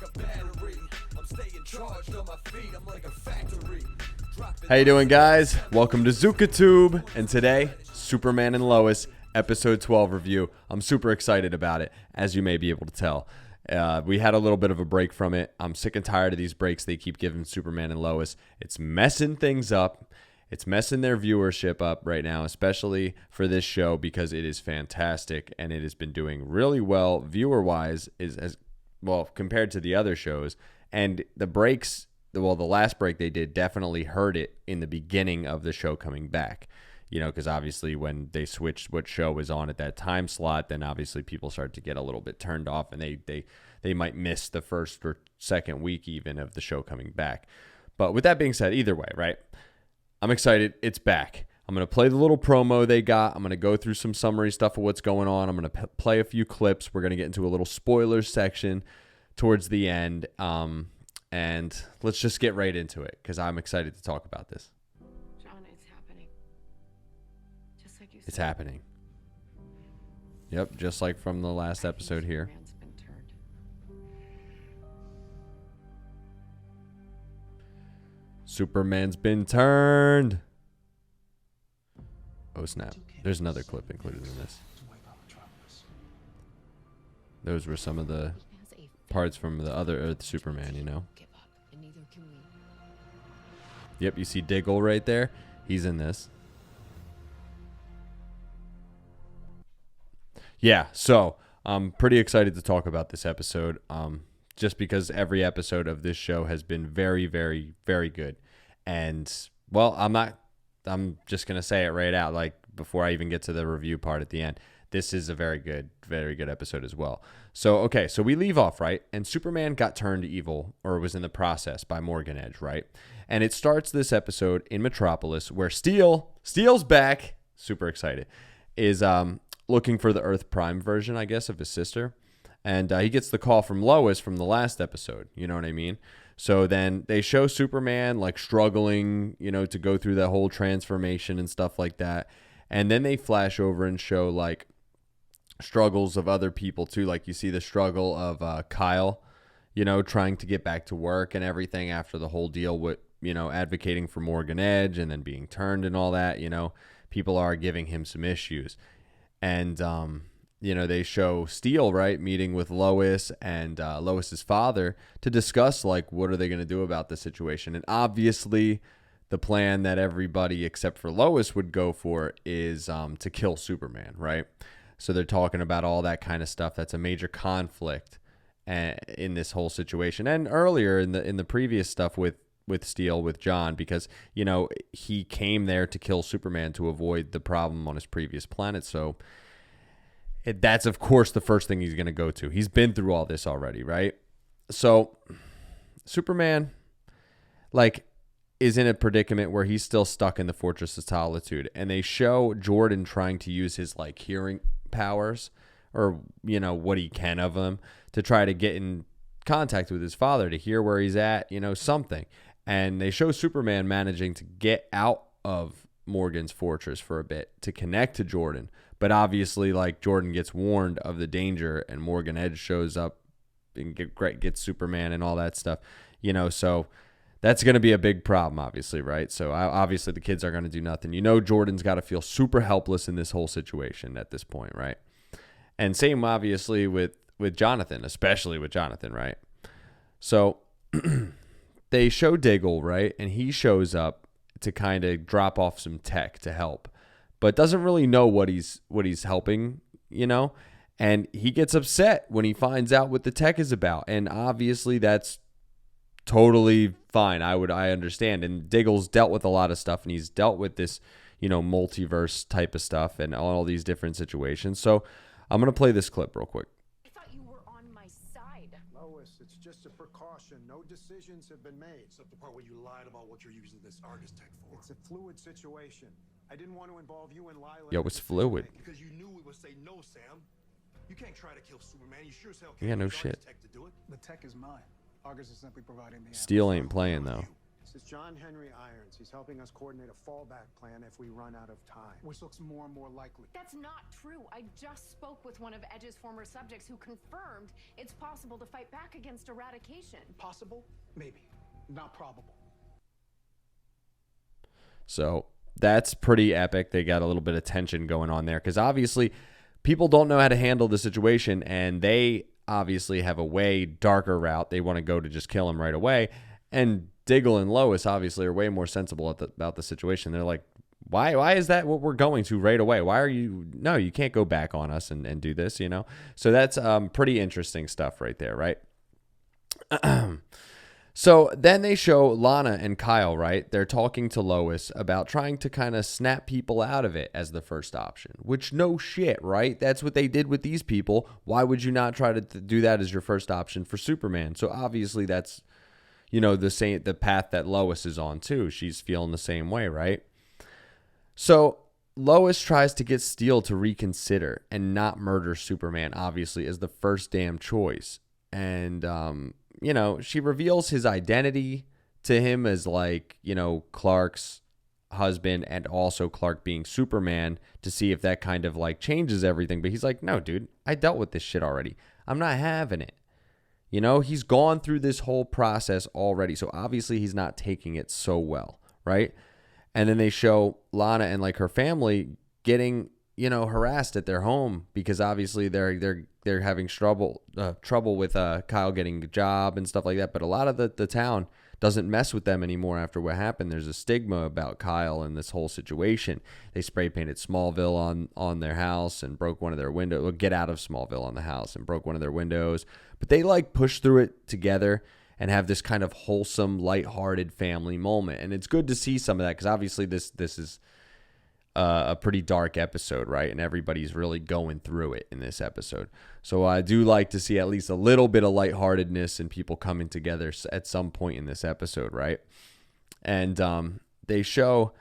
like a battery. I'm staying charged on my feet. I'm like a factory. How you doing, guys? Welcome to ZukaTube, and today, Superman and Lois, episode 12 review. I'm super excited about it, as you may be able to tell. We had a little bit of a break from it. I'm sick and tired of these breaks they keep giving Superman and Lois. It's messing things up. It's messing their viewership up right now, especially for this show, because it is fantastic and it has been doing really well viewer-wise, as well compared to the other shows. And the breaks, well, the last break they did definitely hurt it in the beginning of the show coming back. You know, because obviously when they switched what show was on at that time slot, then obviously people start to get a little bit turned off, and they might miss the first or second week even of the show coming back. But with that being said, either way, right? I'm excited. It's back. I'm going to play the little promo they got. I'm going to go through some summary stuff of what's going on. I'm going to play a few clips. We're going to get into a little spoilers section towards the end. And let's just get right into it, because I'm excited to talk about this. John, it's happening. Just like you said. It's happening. Yep, just like from the last episode here. Superman's been turned. Superman's been turned. Oh, snap. There's another clip included in this. Those were some of the parts from the other Earth Superman, you know. Give up, and neither can we. Yep, you see Diggle right there? He's in this. Yeah, so I'm pretty excited to talk about this episode, just because every episode of this show has been very, very, very good. And, well, I'm just going to say it right out, like, before I even get to the review part at the end. This is a very good episode as well. So, okay, so we leave off, right? And Superman got turned evil, or was in the process, by Morgan Edge, right? And it starts this episode in Metropolis, where Steel's back, super excited, is looking for the Earth Prime version, I guess, of his sister. And he gets the call from Lois from the last episode, you know what I mean? So then they show Superman, like, struggling, you know, to go through that whole transformation and stuff like that. And then they flash over and show, like, struggles of other people too. Like, you see the struggle of Kyle, you know, trying to get back to work and everything after the whole deal with, you know, advocating for Morgan Edge and then being turned and all that. You know, people are giving him some issues. And you know, they show Steel, right, meeting with Lois and Lois's father to discuss, like, what are they going to do about the situation. And obviously the plan that everybody except for Lois would go for is to kill Superman, right? So they're talking about all that kind of stuff. That's a major conflict in this whole situation. And earlier in the previous stuff with Steel, with John, because, you know, he came there to kill Superman to avoid the problem on his previous planet. So that's, of course, the first thing he's going to go to. He's been through all this already, right? So Superman, like, is in a predicament where he's still stuck in the Fortress of Solitude. And they show Jordan trying to use his, like, hearing powers, or, you know, what he can of them, to try to get in contact with his father, to hear where he's at, you know, something. And they show Superman managing to get out of Morgan's fortress for a bit to connect to Jordan. But obviously, like, Jordan gets warned of the danger, and Morgan Edge shows up and gets Superman and all that stuff, you know. So that's going to be a big problem, obviously, right? So obviously the kids are going to do nothing. You know, Jordan's got to feel super helpless in this whole situation at this point, right? And same, obviously, with Jonathan, especially with Jonathan, right? So they show Diggle, right? And he shows up to kind of drop off some tech to help, but doesn't really know what he's helping, you know? And he gets upset when he finds out what the tech is about. And obviously that's totally fine. I understand. And Diggle's dealt with a lot of stuff, and he's dealt with this, you know, multiverse type of stuff and all these different situations. So I'm going to play this clip real quick. I thought you were on my side. Lois, it's just a precaution. No decisions have been made. Except the part where you lied about what you're using this Argus tech for. It's a fluid situation. I didn't want to involve you and Lila. Yo, it's fluid. Because you knew we would say no, Sam. You can't try to kill Superman. You sure as hell can't Yeah, no use shit. Argus tech to do it. The tech is mine. Argus is simply providing the Steel ain't playing, though. This is John Henry Irons. He's helping us coordinate a fallback plan if we run out of time. Which looks more and more likely. That's not true. I just spoke with one of Edge's former subjects who confirmed it's possible to fight back against eradication. Possible? Maybe. Not probable. So that's pretty epic. They got a little bit of tension going on there because obviously people don't know how to handle the situation, and they obviously have a way darker route. They want to go to just kill him right away. And Diggle and Lois obviously are way more sensible about the situation. They're like, why is that what we're going to right away? Why are you? No, you can't go back on us and do this, you know? So that's pretty interesting stuff right there, right? So then they show Lana and Kyle, right? They're talking to Lois about trying to kind of snap people out of it as the first option, which no shit, right? That's what they did with these people. Why would you not try to do that as your first option for Superman? So obviously that's, you know, the path that Lois is on too. She's feeling the same way, right? So Lois tries to get Steel to reconsider and not murder Superman, obviously, as the first damn choice. And, you know, she reveals his identity to him as, like, you know, Clark's husband and also Clark being Superman to see if that kind of, like, changes everything. But he's like, no, dude, I dealt with this shit already. I'm not having it. You know, he's gone through this whole process already. So obviously he's not taking it so well, right? And then they show Lana and, like, her family getting, you know, harassed at their home because obviously they're having trouble with Kyle getting a job and stuff like that. But a lot of the town doesn't mess with them anymore after what happened. There's a stigma about Kyle and this whole situation. They spray painted Smallville on their house and broke one of their windows. Well, Get Out of Smallville on the house and broke one of their windows. But they, like, push through it together and have this kind of wholesome, lighthearted family moment. And it's good to see some of that because obviously this is a pretty dark episode, right? And everybody's really going through it in this episode. So I do like to see at least a little bit of lightheartedness and people coming together at some point in this episode, right? And they show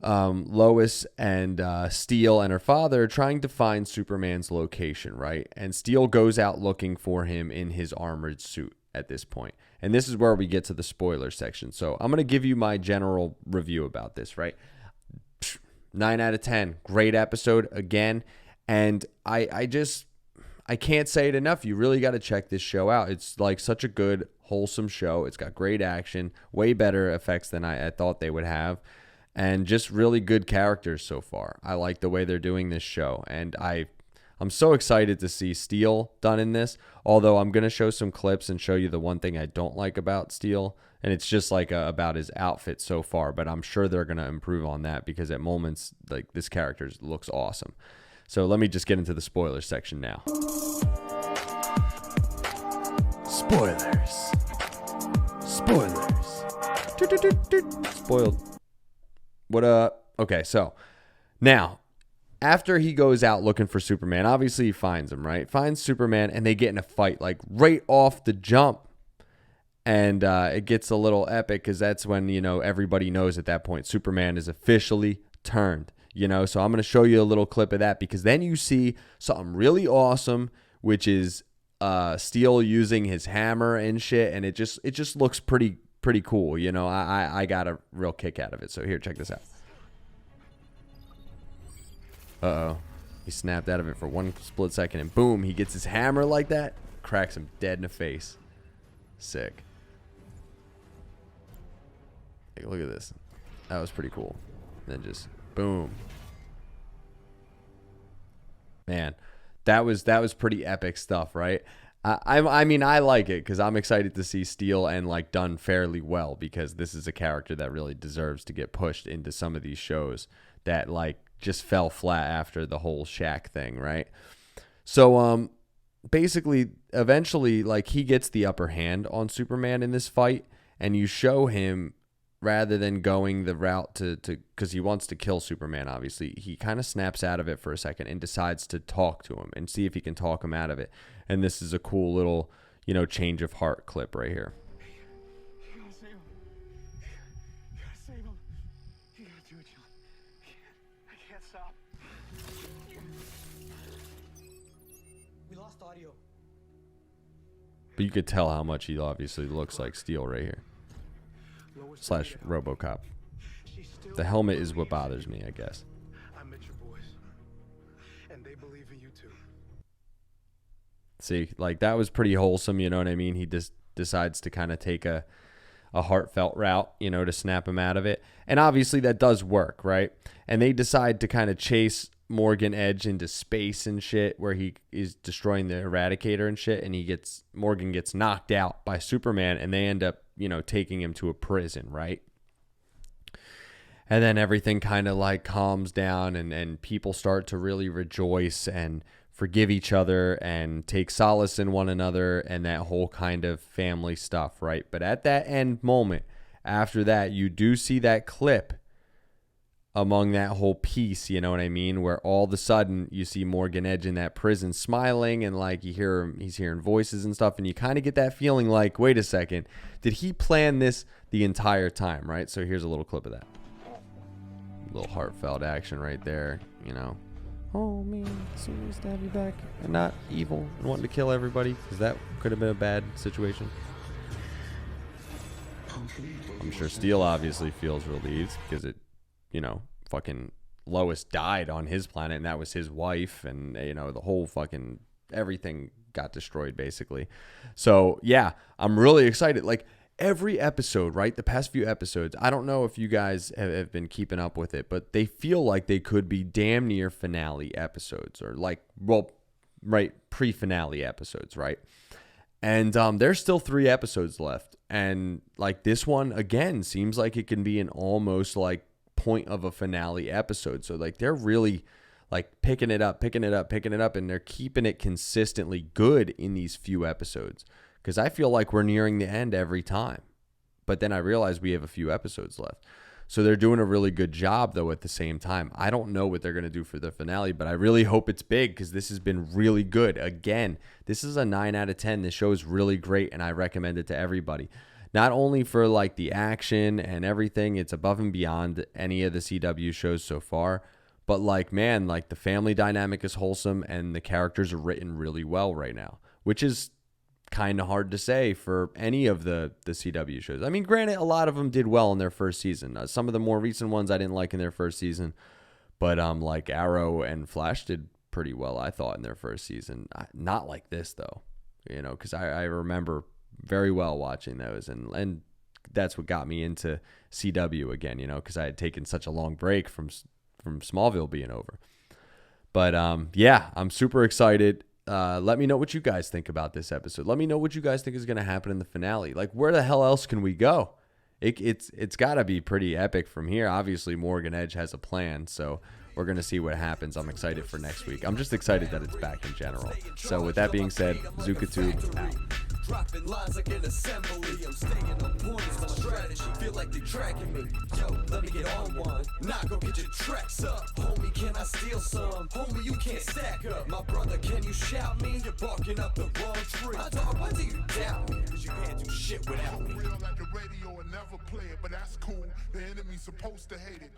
Lois and Steel and her father trying to find Superman's location, right? And Steel goes out looking for him in his armored suit at this point. And this is where we get to the spoiler section. So I'm going to give you my general review about this, right? 9 out of 10. Great episode again. And I can't say it enough. You really got to check this show out. It's like such a good, wholesome show. It's got great action, way better effects than I thought they would have, and just really good characters so far. I like the way they're doing this show. And I'm so excited to see Steel done in this, although I'm going to show some clips and show you the one thing I don't like about Steel, and it's just like about his outfit so far, but I'm sure they're going to improve on that because at moments, like, this character looks awesome. So let me just get into the spoiler section now. Spoilers. Spoiled. What up? Okay, so now, after he goes out looking for Superman, obviously he finds him, right? Finds Superman, and they get in a fight, like, right off the jump. And it gets a little epic because that's when, you know, everybody knows at that point Superman is officially turned, you know? So I'm going to show you a little clip of that because then you see something really awesome, which is Steel using his hammer and shit. And it just looks pretty cool, you know? I got a real kick out of it. So here, check this out. Uh-oh. He snapped out of it for one split second, and boom, he gets his hammer like that, cracks him dead in the face. Sick. Hey, look at this. That was pretty cool. And then just boom. Man, that was pretty epic stuff, right? I mean, I like it because I'm excited to see Steel and, like, done fairly well because this is a character that really deserves to get pushed into some of these shows that, like, just fell flat after the whole Shaq thing, right? So, basically, eventually, like, he gets the upper hand on Superman in this fight, and you show him, rather than going the route to because he wants to kill Superman, obviously, he kind of snaps out of it for a second and decides to talk to him and see if he can talk him out of it. And this is a cool little, you know, change of heart clip right here. You gotta save him. You gotta save him. You gotta do it, John. I can't stop. We lost audio. But you could tell how much he obviously looks like Steel right here. slash RoboCop. She's still The helmet is what bothers me, I guess. I met your boys, and they believe in you too. See, like that was pretty wholesome, you know what I mean? He just decides to kind of take a heartfelt route, you know, to snap him out of it. And obviously that does work, right? And they decide to kind of chase Morgan Edge into space and shit, where he is destroying the Eradicator and shit, and Morgan gets knocked out by Superman, and they end up, you know, taking him to a prison, right? And then everything kind of like calms down, and people start to really rejoice and forgive each other and take solace in one another and that whole kind of family stuff, right? But at that end moment, after that, you do see that clip among that whole piece, you know what I mean? Where all of a sudden you see Morgan Edge in that prison smiling, and like you hear him, he's hearing voices and stuff, and you kind of get that feeling like, wait a second, did he plan this the entire time, right? So here's a little clip of that. A little heartfelt action right there, you know. Oh man, Superman stabbed you back, and not evil and wanting to kill everybody, because that could have been a bad situation. I'm sure Steel obviously feels relieved because it, you know, fucking Lois died on his planet, and that was his wife, and you know, the whole fucking everything got destroyed basically. So yeah, I'm really excited. Like every episode, right? The past few episodes, I don't know if you guys have been keeping up with it, but they feel like they could be damn near finale episodes, or like, well, right, pre-finale episodes, right? And there's still 3 episodes left. And like this one, again, seems like it can be an almost like point of a finale episode. So like they're really like picking it up, and they're keeping it consistently good in these few episodes. Because I feel like we're nearing the end every time. But then I realize we have a few episodes left. So they're doing a really good job, though, at the same time. I don't know what they're going to do for the finale, but I really hope it's big, because this has been really good. Again, this is a 9 out of 10. This show is really great, and I recommend it to everybody. Not only for like the action and everything, it's above and beyond any of the CW shows so far. But like, man, like the family dynamic is wholesome, and the characters are written really well right now, which is kind of hard to say for any of the CW shows. I mean, granted, a lot of them did well in their first season. Some of the more recent ones I didn't like in their first season, but like Arrow and Flash did pretty well, I thought, in their first season. Not like this though, you know, because I remember very well watching those, and that's what got me into CW again, you know, because I had taken such a long break from Smallville being over. But yeah, I'm super excited. Let me know what you guys think about this episode. Let me know what you guys think is going to happen in the finale. Like, where the hell else can we go? It's got to be pretty epic from here. Obviously, Morgan Edge has a plan, so we're going to see what happens. I'm excited for next week. I'm just excited that it's back in general. So with that being said, ZukaTube out. Dropping lines like an assembly. I'm staying on point, it's my strategy. Feel like they're tracking me. Yo, let me get on one. Nah, go get your tracks up. Homie, can I steal some? Homie, you can't stack up. My brother, can you shout me? You're barking up the wrong tree. My dog, why do you doubt me? Cause you can't do shit without me. Real like the radio and never play it, but that's cool. The enemy's supposed to hate it.